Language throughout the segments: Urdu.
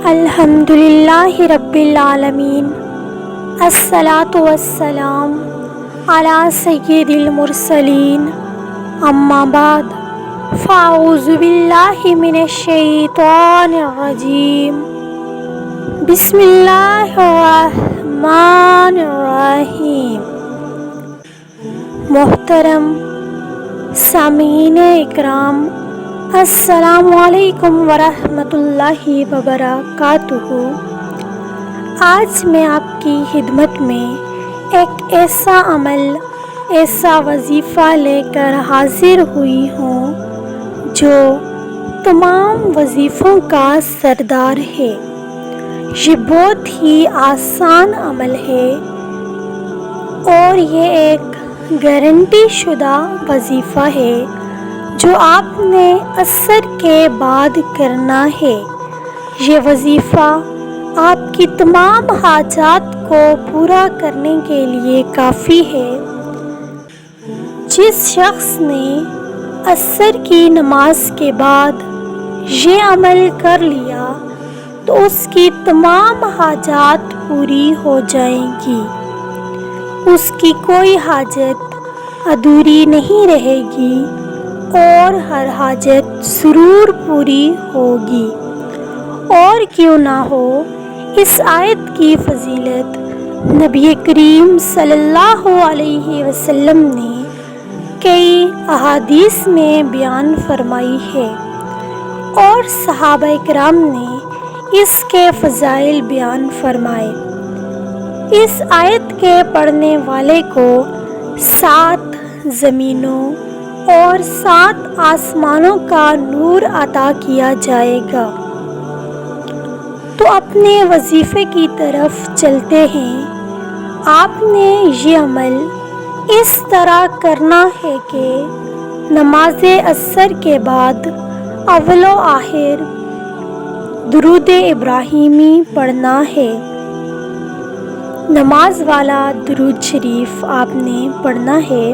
الحمدللہ رب العالمین، الصلاۃ والسلام علی سید المرسلین، اما بعد فاعوذ باللہ من الشیطان الرجیم، بسم اللہ الرحمن الرحیم۔ محترم سامعین اکرام، السلام علیکم ورحمۃ اللہ وبرکاتہ۔ آج میں آپ کی خدمت میں ایک ایسا عمل، ایسا وظیفہ لے کر حاضر ہوئی ہوں جو تمام وظیفوں کا سردار ہے۔ یہ بہت ہی آسان عمل ہے اور یہ ایک گارنٹی شدہ وظیفہ ہے جو آپ نے عصر کے بعد کرنا ہے۔ یہ وظیفہ آپ کی تمام حاجات کو پورا کرنے کے لیے کافی ہے۔ جس شخص نے عصر کی نماز کے بعد یہ عمل کر لیا تو اس کی تمام حاجات پوری ہو جائیں گی، اس کی کوئی حاجت ادھوری نہیں رہے گی اور ہر حاجت ضرور پوری ہوگی۔ اور کیوں نہ ہو، اس آیت کی فضیلت نبی کریم صلی اللہ علیہ وسلم نے کئی احادیث میں بیان فرمائی ہے اور صحابہ کرام نے اس کے فضائل بیان فرمائے۔ اس آیت کے پڑھنے والے کو 7 زمینوں اور 7 آسمانوں کا نور عطا کیا جائے گا۔ تو اپنے وظیفے کی طرف چلتے ہیں۔ آپ نے یہ عمل اس طرح کرنا ہے کہ نماز عصر کے بعد اول و آخر درود ابراہیمی پڑھنا ہے۔ نماز والا درود شریف آپ نے پڑھنا ہے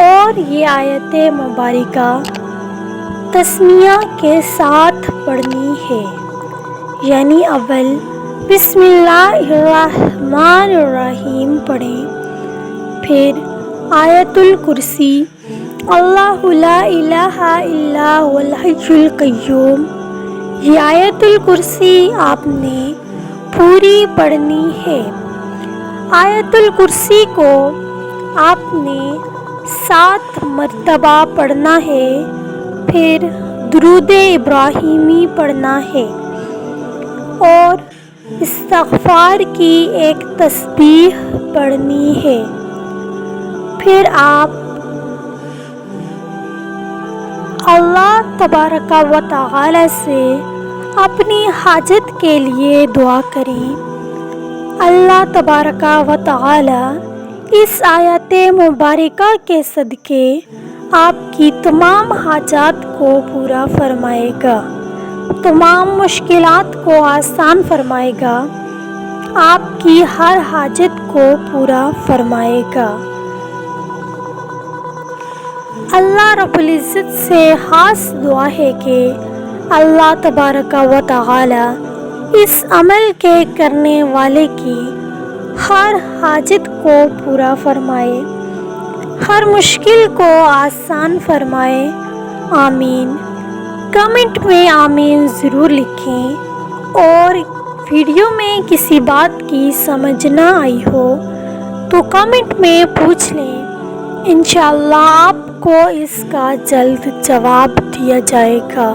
اور یہ آیت مبارکہ تسمیہ کے ساتھ پڑھنی ہے، یعنی اول بسم اللہ الرحمن الرحیم پڑھیں، پھر آیت الکرسی اللہ لا الہ الا هو الحی القیوم، یہ آیت الکرسی آپ نے پوری پڑھنی ہے۔ آیت الکرسی کو آپ نے 7 مرتبہ پڑھنا ہے، پھر درود ابراہیمی پڑھنا ہے اور استغفار کی ایک تسبیح پڑھنی ہے۔ پھر آپ اللہ تبارک و تعالی سے اپنی حاجت کے لیے دعا کریں۔ اللہ تبارک و تعالی اس آیت مبارکہ کے صدقے آپ کی تمام حاجات کو پورا فرمائے گا، تمام مشکلات کو آسان فرمائے گا، آپ کی ہر حاجت کو پورا فرمائے گا۔ اللہ رب العزت سے خاص دعا ہے کہ اللہ تبارک و تعالی اس عمل کے کرنے والے کی ہر حاجت کو پورا فرمائے، ہر مشکل کو آسان فرمائے، آمین۔ کمنٹ میں آمین ضرور لکھیں، اور ویڈیو میں کسی بات کی سمجھ نہ آئی ہو تو کمنٹ میں پوچھ لیں، انشاءاللہ آپ کو اس کا جلد جواب دیا جائے گا۔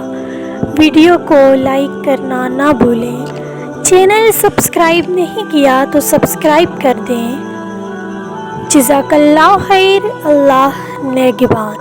ویڈیو کو لائک کرنا نہ بھولیں، چینل سبسکرائب نہیں کیا تو سبسکرائب کر دیں۔ جزاک اللہ خیر، اللہ نگہبان۔